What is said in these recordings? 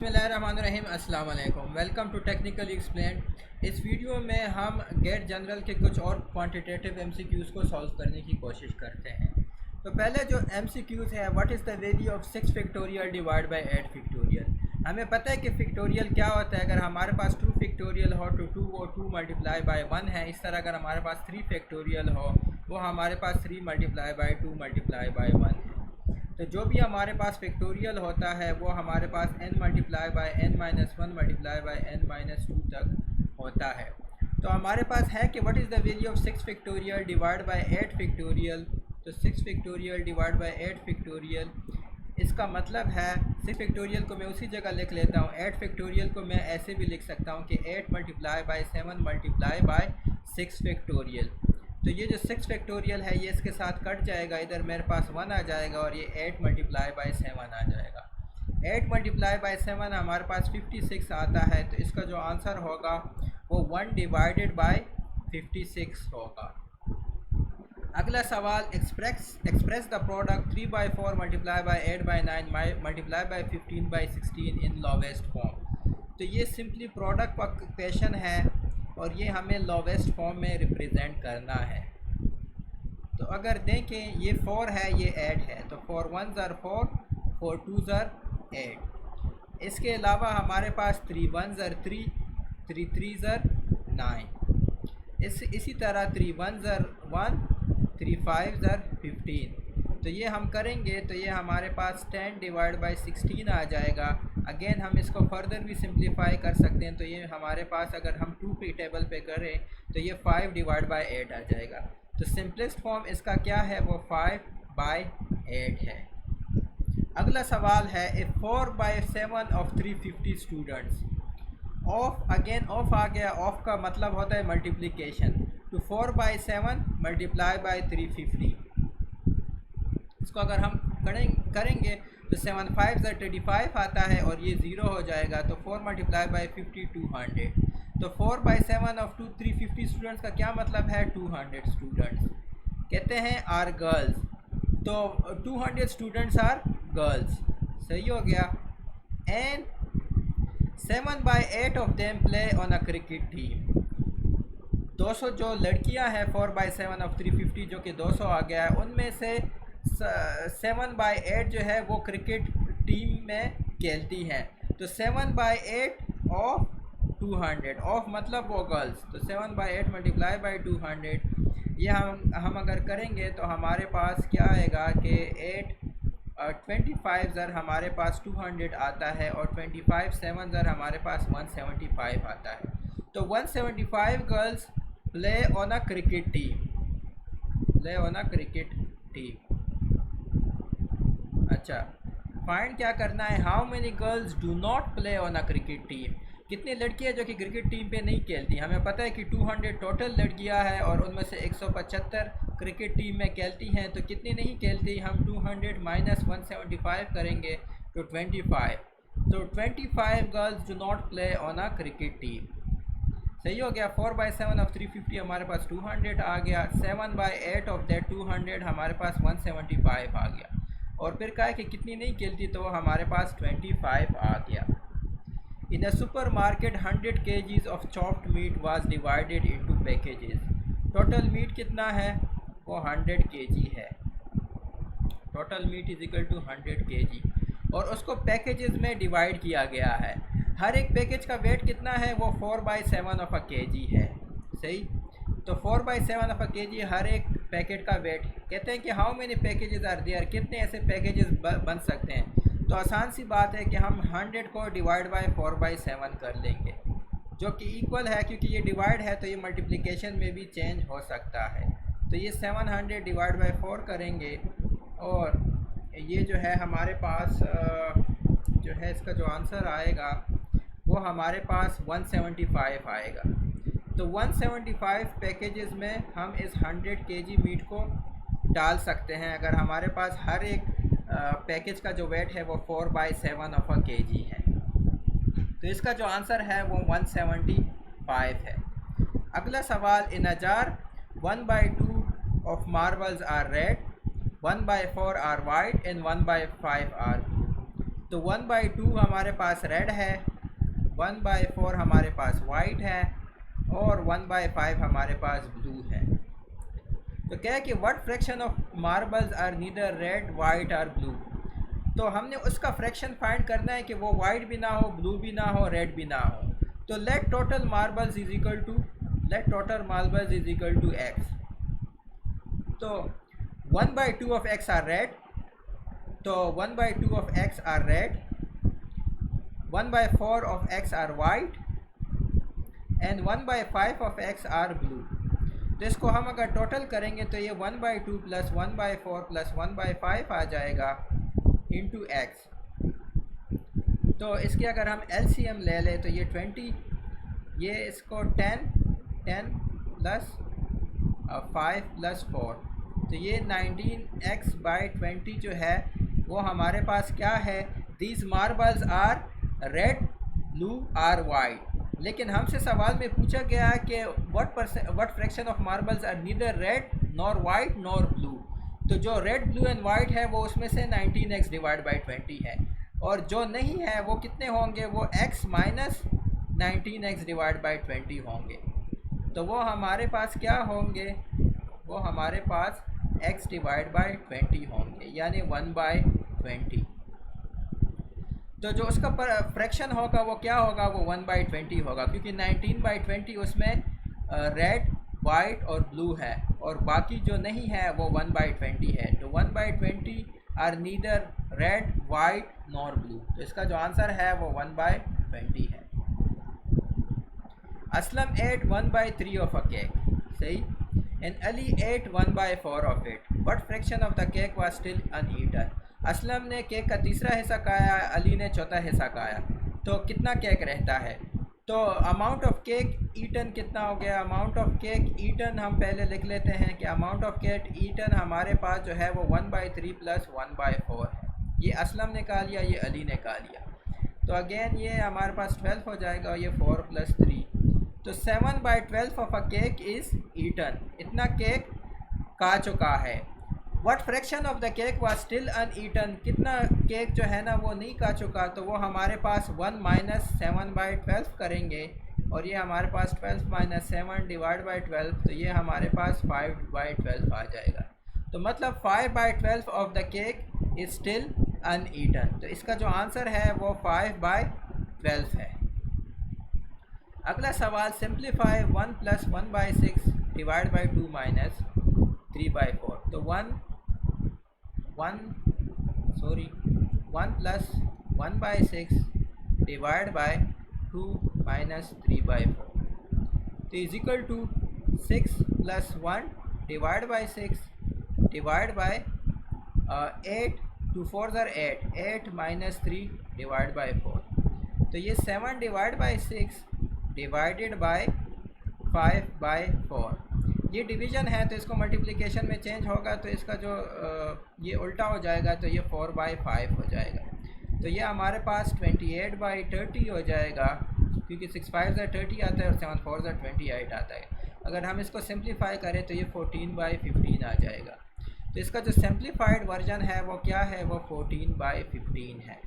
बिस्मिल्लाहिर्रहमानिर्रहीम, अस्सलाम वालेकुम। Welcome to technical explain. इस वीडियो में हम गेट जनरल के कुछ और क्वांटिटेटिव एमसीक्यूज़ को सॉल्व करने की कोशिश करते हैं। तो पहले जो एमसीक्यूज़ है, what is the value of 6 factorial divide by 8 factorial. हमें पता है कि फैक्टोरियल क्या होता है। अगर हमारे पास 2 फैक्टोरियल हो तो 2 और 2 मल्टीप्लाई बाय 1 है। इस तरह अगर हमारे पास 3 फैक्टोरियल हो वो हमारे पास 3 मल्टीप्लाई बाय 2 मल्टीप्लाई बाय 1 है। तो जो भी हमारे पास फैक्टोरियल होता है वो हमारे पास n multiply by n minus one multiply by n minus two तक होता है। तो हमारे पास है कि what is the value of 6 factorial divide by 8 factorial. तो 6 फैक्टोरियल डिवाइड बाय 8 फैक्टोरियल, इसका मतलब है 6 फैक्टोरियल को मैं उसी जगह लिख लेता हूँ। 8 फैक्टोरियल को मैं ऐसे भी लिख सकता हूँ कि 8 multiply by 7 multiply by 6 factorial. तो ये जो 6 फैक्टोरियल है ये इसके साथ कट जाएगा, इधर मेरे पास 1 आ जाएगा और ये 8 मल्टीप्लाई बाय 7 आ जाएगा। 8 मल्टीप्लाई बाय 7 हमारे पास 56 आता है। तो इसका जो आंसर होगा वो 1 डिवाइडेड बाय 56 होगा। अगला सवाल, express the product 3 by 4 multiply by 8 by 9 multiply by 15 by 16 in lowest form. तो ये सिंपली प्रोडक्ट का क्वेश्चन है और ये हमें लोवेस्ट फॉर्म में रिप्रेजेंट करना है। तो अगर देखें ये 4 है, ये 8 है, तो 4 1 ज़र 4, 4 2 ज़र 8। इसके अलावा हमारे पास 3 1 ज़र 3, 3 3 ज़र 9। इसी तरह 3 1 ज़र 1, 3 5 ज़र 15। तो ये हम करेंगे तो ये हमारे पास 10 डिवाइड बाई 16 आ जाएगा। अगेन हम इसको फर्दर भी सिंप्लीफाई कर सकते हैं। तो ये हमारे पास अगर हम 2 पे टेबल पे करें तो ये 5 डिवाइड बाई 8 आ जाएगा। तो सिंपलेस्ट फॉर्म इसका क्या है, वो 5 बाई 8 है। अगला सवाल है, a 4 by 7 of 350 students. Of, again of आ गया। ऑफ का मतलब होता है मल्टीप्लिकेशन। तो 4 बाई 7 मल्टीप्लाई बाई 350। इसको अगर हम करेंगे तो 7 5 ज़र 25 आता है और ये 0 हो जाएगा। तो 4 मल्टीप्लाई बाई 50 200। तो 4 बाई 7 ऑफ 350 स्टूडेंट्स का क्या मतलब है, 200 स्टूडेंट्स कहते हैं आर गर्ल्स। तो 200 स्टूडेंट्स आर गर्ल्स, सही हो गया। And 7 by 8 of them play on a cricket team. 200 जो लड़कियां हैं 4 बाई 7 ऑफ 350 जो कि 200 आ गया है, उनमें से 7 बाई 8 जो है वो क्रिकेट टीम में खेलती हैं। तो 7 बाई 8 ऑफ 200, ऑफ मतलब वो गर्ल्स। तो 7 बाई 8 मल्टीप्लाई बाई 200, ये हम अगर करेंगे तो हमारे पास क्या आएगा कि 25 ज़र हमारे पास 200 आता है और 25 7 ज़र हमारे पास 175 आता है। तो 175 girls play on a cricket team, play on a cricket team. अच्छा, फाइंड क्या करना है, how many girls do not play on a cricket team. कितनी लड़कियां जो कि क्रिकेट टीम पे नहीं खेलती। हमें पता है कि 200 टोटल लड़कियां हैं और उनमें से 175 क्रिकेट टीम में खेलती हैं। तो कितनी नहीं खेलती, हम 200 माइनस 175 करेंगे तो 25। तो 25 girls do not play on a cricket team, सही हो गया। 4 बाई 7 ऑफ 350 हमारे पास 200 आ गया। 7 बाई 8 ऑफ दैट 200 हमारे पास 175 आ गया। और फिर कहा है कि कितनी नहीं खेलती, तो हमारे पास 25 आ गया। In a super market 100 kgs of chopped meat was divided into packages. Total meat कितना है, वो 100 kg है। Total meat is equal to 100 kg और उसको पैकेजेस में डिवाइड किया गया है। हर एक पैकेज का वेट कितना है, वो 4 बाई 7 ऑफ अ kg है, सही। तो 4 बाई 7 ऑफ अ kg हर एक पैकेट का वेट। कहते हैं कि how many packages are there, कितने ऐसे पैकेजेस बन सकते हैं। तो आसान सी बात है कि हम 100 को डिवाइड बाई 4 बाई 7 कर लेंगे, जो कि इक्वल है। क्योंकि ये डिवाइड है तो ये मल्टीप्लिकेशन में भी चेंज हो सकता है। तो ये 700 डिवाइड बाई 4 करेंगे और ये जो है हमारे पास जो है इसका जो आंसर आएगा वो हमारे पास 175 आएगा। तो 175 पैकेजेस में हम इस 100 kg मीट को डाल सकते हैं अगर हमारे पास हर एक पैकेज का जो वेट है वो 4 बाई 7 ऑफ अ kg है। तो इसका जो आंसर है वो 175 है। अगला सवाल, in a jar 1 by 2 of marbles are red, 1 by 4 are white and 1 by 5 are blue. तो 1/2 हमारे पास रेड है, 1/4 हमारे पास वाइट है और 1/5 हमारे पास ब्लू है। तो क्या है कि what fraction of marbles are neither red white or blue. तो हमने उसका फ्रैक्शन फाइंड करना है कि वो वाइट भी ना हो, ब्लू भी ना हो, रेड भी ना हो। तो let total marbles is equal to x. तो 1/2 ऑफ एक्स आर रेड, तो 1/2 of x are red, 1/4 of x are white and 1/5 of x are blue. तो इसको हम अगर टोटल करेंगे तो ये 1/2 प्लस 1/4 प्लस 1/5 आ जाएगा इंटू एक्स। तो इसकी अगर हम LCM ले लें तो ये 20, ये इसको 10 प्लस 5 प्लस 4, तो ये 19x/20 जो है वो हमारे पास क्या है, these marbles are red blue or white. लेकिन हमसे सवाल में पूछा गया है कि what fraction of marbles are neither red nor white nor blue. तो जो रेड ब्लू एंड वाइट है वो उसमें से 19x/20 है, और जो नहीं है वो कितने होंगे, वो x माइनस 19x/20 होंगे। तो वो हमारे पास क्या होंगे, वो हमारे पास x/20 होंगे, यानी 1/20। तो जो उसका फ्रैक्शन होगा वो क्या होगा, वो 1/20 होगा, क्योंकि 19/20 उसमें रेड वाइट और ब्लू है, और बाकी जो नहीं है वो 1/20 है। तो 1/20 are neither red white nor blue. तो इसका जो आंसर है वो 1/20 है। Aslam ate 1/3 of a cake, सही, and Ali ate 1/4 of it. What fraction of the cake was still uneaten? Aslam ने केक का तीसरा हिस्सा खाया, अली ने चौथा हिस्सा खाया, तो कितना केक रहता है। तो अमाउंट ऑफ केक ईटन कितना हो गया, अमाउंट ऑफ केक ईटन हम पहले लिख लेते हैं कि अमाउंट ऑफ केक ईटन हमारे पास जो है वो 1/3 प्लस 1/4 है। ये असलम ने कहा लिया, ये अली ने कहा लिया। तो अगेन ये हमारे पास 12 हो जाएगा, ये 4 + 3, तो 7/12 of a cake is eaten. इतना केक खा चुका है। What fraction of the cake was still uneaten, कितना केक जो है ना वो नहीं खा चुका, तो वो हमारे पास 1 - 7/12 करेंगे, और ये हमारे पास 12 - 7 / 12, तो ये हमारे पास 5/12 आ जाएगा। तो मतलब 5/12 of the cake is still uneaten. तो इसका जो आंसर है वो 5/12 है। अगला सवाल, सिंप्लीफाई 1 + 1/6 / 2 - 3/4। तो 1 + 1/6 / 2 - 3/4, तो इज इक्वल टू 6 + 1 / 6 / 8, 2 × 4 = 8, 8 - 3 / 4, तो ये 7 / 6 डिवाइडेड बाय 5/4। ये डिवीज़न है तो इसको मल्टीप्लिकेशन में चेंज होगा, तो इसका जो ये उल्टा हो जाएगा, तो ये 4/5 हो जाएगा। तो ये हमारे पास 28/30 हो जाएगा, क्योंकि 6 × 5 = 30 आता है और 7 × 4 = 28 आता है। अगर हम इसको सिंप्लीफाई करें तो ये 14/15 आ जाएगा। तो इसका जो सिंप्लीफाइड वर्जन है वो क्या है, वो 14/15 है।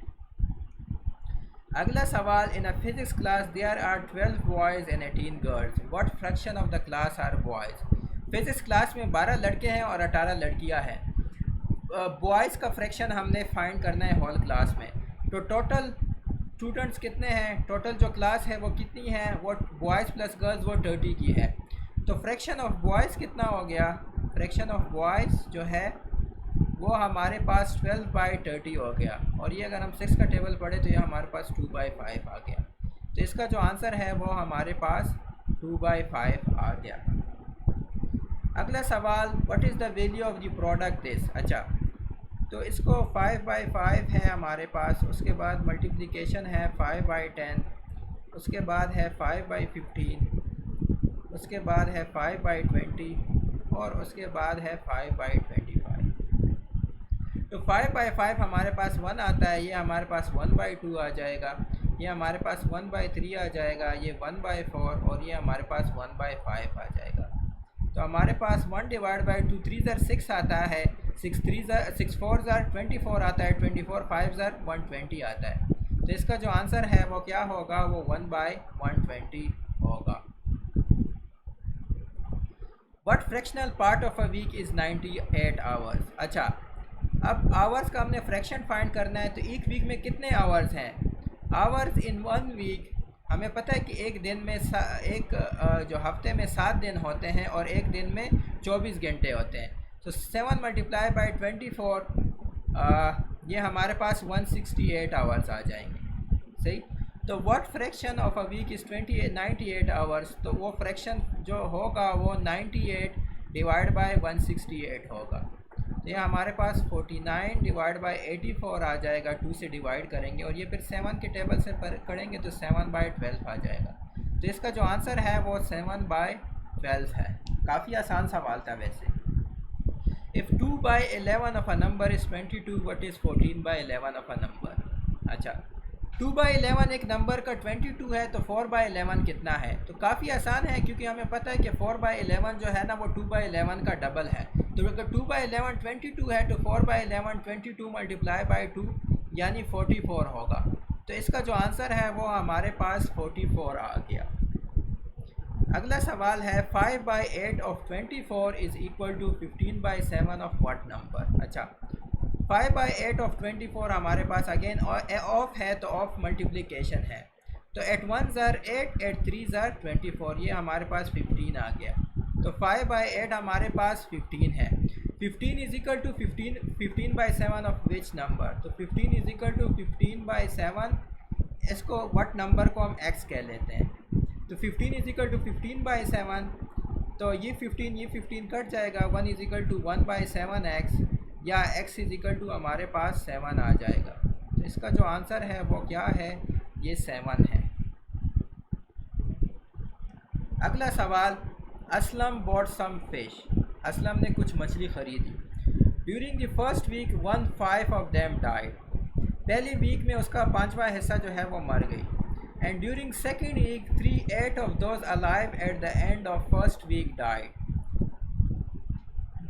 अगला सवाल, in a physics class there are 12 boys and 18 girls, what fraction of the class are boys. Physics class में 12 लड़के हैं और 18 लड़कियां हैं। बॉयज़ का फ्रैक्शन हमने फाइंड करना है होल क्लास में। तो टोटल स्टूडेंट्स कितने हैं, टोटल जो क्लास है वो कितनी है, वो बॉयज़ प्लस गर्ल्स वो 30 की है। तो फ्रैक्शन ऑफ बॉयज़ कितना हो गया, फ्रैक्शन ऑफ बॉयज़ जो है वो हमारे पास 12/30 हो गया, और ये अगर हम 6 का टेबल पढ़े तो ये हमारे पास 2/5 आ गया। तो इसका जो आंसर है वो हमारे पास 2/5 आ गया। अगला सवाल, what is the value of the product this. अच्छा, तो इसको 5/5 है हमारे पास, उसके बाद मल्टीप्लिकेशन है 5/10, उसके बाद है 5/15, उसके बाद है 5/20, और उसके बाद है 5/25। तो 5/5 हमारे पास 1 आता है, ये हमारे पास 1/2 आ जाएगा, ये हमारे पास 1/3 आ जाएगा, ये 1/4, और ये हमारे पास 1/5 आ जाएगा। तो हमारे पास 1 / 2 3 × 6 आता है, 6 4 24 आता है, 24 5 120 आता है। तो इसका जो आंसर है वो क्या होगा, वो 1/120 होगा। What fractional part of a week is 98 hours? अच्छा, अब आवर्स का हमने फ्रैक्शन फाइंड करना है, तो एक वीक में कितने आवर्स हैं? आवर्स इन वन वीक, हमें पता है कि एक दिन में जो हफ्ते में 7 दिन होते हैं और एक दिन में 24 घंटे होते हैं। तो 7 मल्टीप्लाई बाई 24, ये हमारे पास 168 आवर्स आ जाएंगे। सही। तो what fraction of a week is 98 hours, तो वो फ्रैक्शन जो होगा वो 98 डिवाइड बाय 168 होगा। तो ये हमारे पास 49 डिवाइड बाय 84 आ जाएगा, 2 से डिवाइड करेंगे और ये फिर 7 के टेबल से करेंगे तो 7/12 आ जाएगा। तो इसका जो आंसर है वो 7/12 है। काफ़ी आसान सवाल था वैसे। If 2/11 of a number is 22, what is 14/11 of a number? अच्छा, 2/11 एक नंबर का 22 है, तो 4/11 कितना है? तो काफ़ी आसान है, क्योंकि हमें पता है कि 4/11 जो है ना वो 2/11 का डबल है। तो अगर 2/11 22 है तो 4/11 22 मल्टीप्लाई बाई 2 यानी 44 होगा। तो इसका जो आंसर है वो हमारे पास 44 आ गया। अगला सवाल है 5/8 of 24 is equal to 15/7 of what number? अच्छा, 5/8 ऑफ 24 हमारे पास अगेन ऑफ है, तो ऑफ मल्टीप्लिकेशन है। तो 8 1 8, 8 3 24, ये हमारे पास 15 आ गया। तो 5/8 हमारे पास 15 है। 15 is equal to 15/7 of which number? तो 15 इज इक्वल टू 15/7, इसको व्हाट नंबर को हम x कह लेते हैं। तो 15 इज इक्वल टू 15/7, तो ये 15 कट जाएगा, 1 इज इक्वल टू 1/7x, या x इज इक्वल टू हमारे पास 7 आ जाएगा। तो इसका जो आंसर है वो क्या है, ये 7 है। अगला सवाल, Aslam bought some fish, Aslam ने कुछ मछली खरीदी। During the first week 1/5 of them died, पहली वीक में उसका 5वां हिस्सा जो है वो मर गई। And during second week 3/8 of those alive at the end of first week died,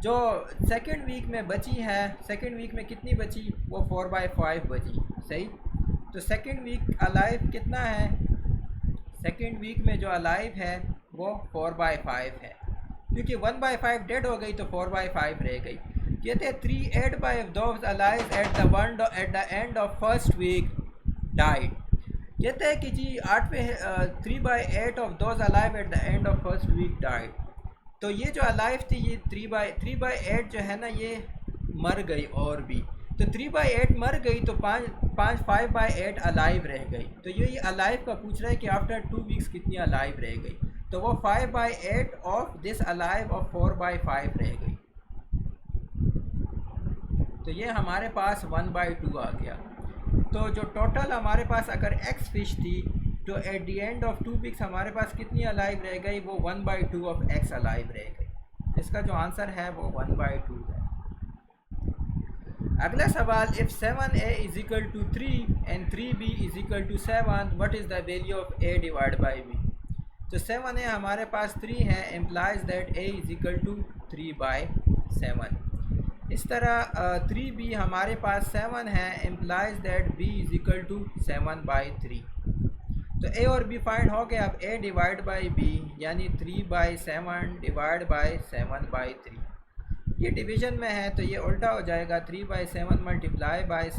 जो सेकेंड वीक में बची है, सेकेंड वीक में कितनी बची, वो 4/5 बची। सही। तो सेकेंड वीक अलाइव कितना है, सेकेंड वीक में जो अलाइव है वो 4/5 है, क्योंकि 1/5 डेड हो गई तो 4/5 रह गई। कहते हैं 3/8 by those alive at the end of first week died. कहते हैं कि जी 3/8 of those alive at the end of first week died. तो ये जो अलाइव थी ये 3/8 जो है ना ये मर गई और भी। तो 3/8 मर गई तो 5/8 अलाइव रह गई। तो ये अलाइव का पूछ रहा है कि आफ्टर 2 वीक्स कितनी अलाइव रह गई, तो वो 5/8 ऑफ दिस अलाइव ऑफ 4/5 रह गई। तो ये हमारे पास 1/2 आ गया। तो जो टोटल हमारे पास अगर x फिश थी, तो eight the end of 2 weeks हमारे पास कितनी अलाइव रह गई, वो 1/2 ऑफ x अलाइव रह गई। इसका जो आंसर है वो 1/2 है। अगला सवाल, if 7a is equal to 3 and 3b is equal to 7, what is the value of a divide by b? तो 7a हमारे पास 3 है, implies that a is equal to 3/7। इस तरह 3b हमारे पास 7 है, implies that b is equal to 7/3। तो a और b फाइंड हो गया। अब a डिवाइड बाई b यानी 3/7 डिवाइड बाई 7/3। ये डिवीज़न में है तो ये उल्टा हो जाएगा, 3/7 मल्टीप्लाई बाई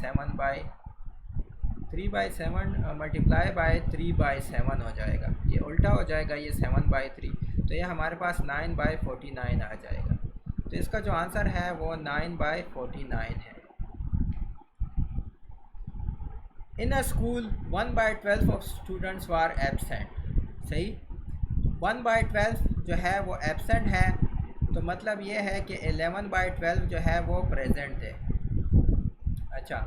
3/7 मल्टीप्लाई बाई 3/7 हो जाएगा। ये उल्टा हो जाएगा, ये 7/3। तो ये हमारे पास 9/49 आ जाएगा। तो इसका जो आंसर है वो 9/49 है। In a school 1/12 of students were absent. सही। 1/12 जो है वो एब्सेंट है, तो मतलब ये है कि 11/12 जो है वो प्रेजेंट है। अच्छा,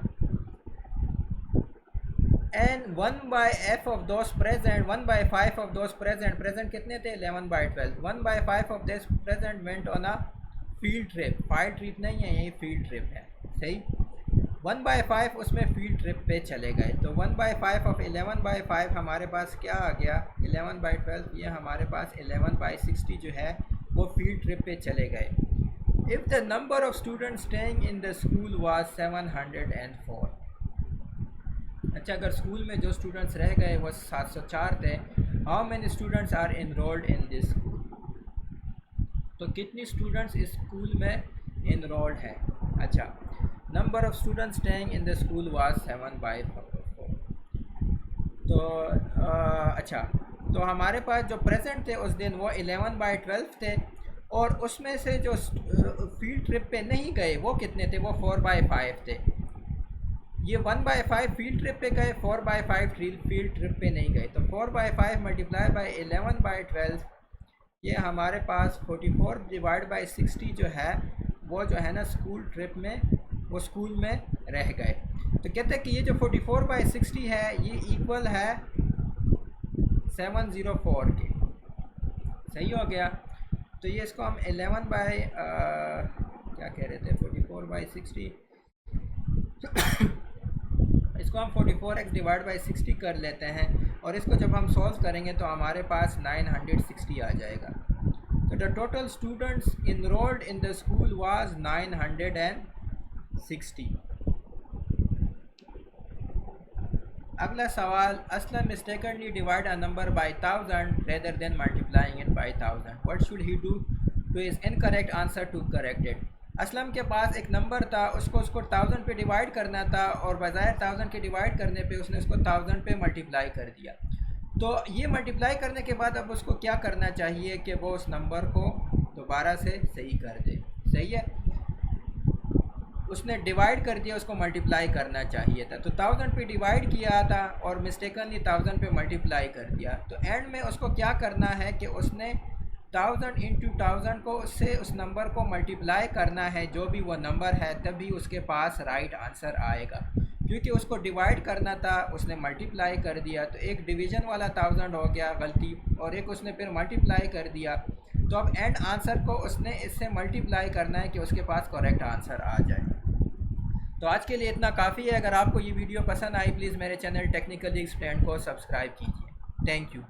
and 1/f of those present, 1/5 of those present कितने थे, 11/12। 1/5 of this present went on a field trip, file trip नहीं है, ये फील्ड ट्रिप है। सही। 1/5 उसमें फील्ड ट्रिप पे चले गए, तो 1/5 ऑफ 11/5 हमारे पास क्या आ गया, 11/12, ये हमारे पास 11/60 जो है वो फील्ड ट्रिप पे चले गए। If the number of students staying in the school was 704। अच्छा, अगर स्कूल में जो स्टूडेंट्स रह गए वो 704 थे, how many students are enrolled in this school, तो कितनी स्टूडेंट्स इस स्कूल में इनरोल्ड हैं। अच्छा, number of students staying in the school was 7/4। तो अच्छा, तो हमारे पास जो प्रेजेंट थे उस दिन वो 11/12 थे, और उसमें से जो फील्ड ट्रिप पे नहीं गए वो कितने थे, वो 4/5 थे। ये 1/5 फील्ड ट्रिप पे गए, 4/5 फील्ड ट्रिप पे नहीं गए। तो 4/5 मल्टीप्लाई बाई 11/12, ये हमारे पास 44 डिवाइड बाई 60 जो है वो जो है ना स्कूल ट्रिप में वो स्कूल में रह गए। तो कहते हैं कि ये जो 44/60 है ये इक्वल है 704 के। सही हो गया। तो ये इसको हम 11 बाई क्या कह रहे थे 44/60 इसको हम 44x डिवाइड बाई 60 कर लेते हैं, और इसको जब हम सॉल्व करेंगे तो हमारे पास 960 आ जाएगा। तो the total students enrolled in the school was 960। अगला सवाल, Aslam mistakenly divide a number by 1000 rather than multiplying it by 1000, what should he do to is incorrect answer to correct it. Aslam के पास एक नंबर था, उसको 1000 पे डिवाइड करना था, और बजाय 1000 के डिवाइड करने पे उसने उसको 1000 पे मल्टीप्लाई कर दिया। तो ये मल्टीप्लाई करने के बाद अब उसको क्या करना चाहिए कि वो उस नंबर को दोबारा से सही कर दे। सही है, उसने डिवाइड कर दिया, उसको मल्टीप्लाई करना चाहिए था। तो 1000 पे डिवाइड किया था और मिस्टेकनली 1000 पे मल्टीप्लाई कर दिया। तो एंड में उसको क्या करना है कि उसने 1000 इंटू 1000 को उससे उस नंबर को मल्टीप्लाई करना है, जो भी वो नंबर है, तभी उसके पास राइट आंसर आएगा। क्योंकि उसको डिवाइड करना था, उसने मल्टीप्लाई कर दिया, तो एक डिवीज़न वाला 1000 हो गया गलती, और एक उसने फिर मल्टीप्लाई कर दिया। तो अब एंड आंसर को उसने इससे मल्टीप्लाई करना है कि उसके पास करेक्ट आंसर आ जाए। तो आज के लिए इतना काफ़ी है। अगर आपको ये वीडियो पसंद आई, प्लीज़ मेरे चैनल टेक्निकली एक्सप्लेन को सब्सक्राइब कीजिए। Thank you.